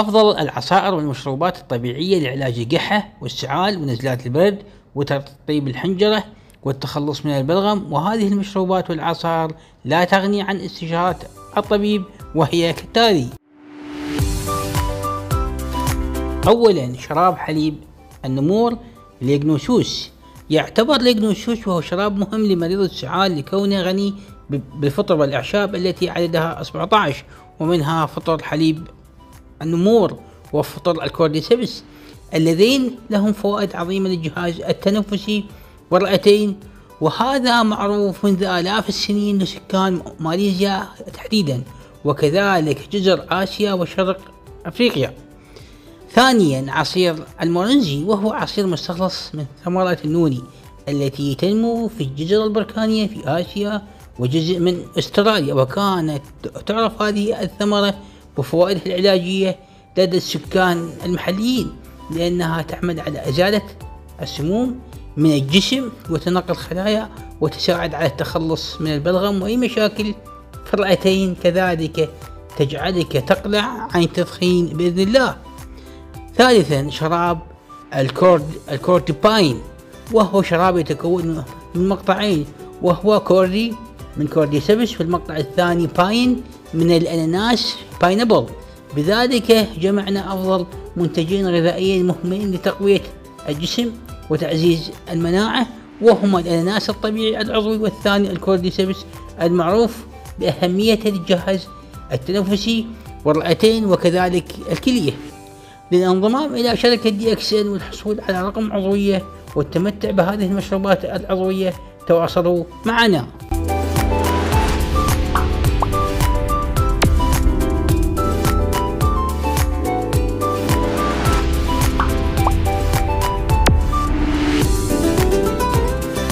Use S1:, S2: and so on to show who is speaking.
S1: أفضل العصائر والمشروبات الطبيعية لعلاج القحة والسعال ونزلات البرد وترطيب الحنجرة والتخلص من البلغم. وهذه المشروبات والعصائر لا تغني عن استشارة الطبيب، وهي كالتالي: أولا شراب حليب النمور ليغنوسوس. يعتبر ليغنوسوس وهو شراب مهم لمريض السعال لكونه غني بالفطر والأعشاب التي عددها 17، ومنها فطر حليب النمور وفطر الكورديسيبس، اللذين لهم فوائد عظيمة للجهاز التنفسي والرئتين، وهذا معروف منذ آلاف السنين لسكان ماليزيا تحديدا، وكذلك جزر آسيا وشرق أفريقيا. ثانيا عصير المورنجي، وهو عصير مستخلص من ثمرة النوني التي تنمو في الجزر البركانية في آسيا وجزء من أستراليا، وكانت تعرف هذه الثمرة بفوائدها العلاجية لدى السكان المحليين، لأنها تعمل على إزالة السموم من الجسم وتنقل الخلايا وتساعد على التخلص من البلغم وأي مشاكل في الرئتين، كذلك تجعلك تقلع عن التدخين بإذن الله. ثالثا شراب الكورديباين، وهو شراب يتكون من مقطعين، وهو كوردي من كورديسيبس، والمقطع الثاني باين من الأناناس باينابل. بذلك جمعنا أفضل منتجين غذائيين مهمين لتقوية الجسم وتعزيز المناعة، وهما الأناناس الطبيعي العضوي، والثاني الكورديسيبس المعروف بأهميته للجهاز التنفسي والرئتين وكذلك الكلية. للانضمام إلى شركة DXN والحصول على رقم عضوية والتمتع بهذه المشروبات العضوية تواصلوا معنا.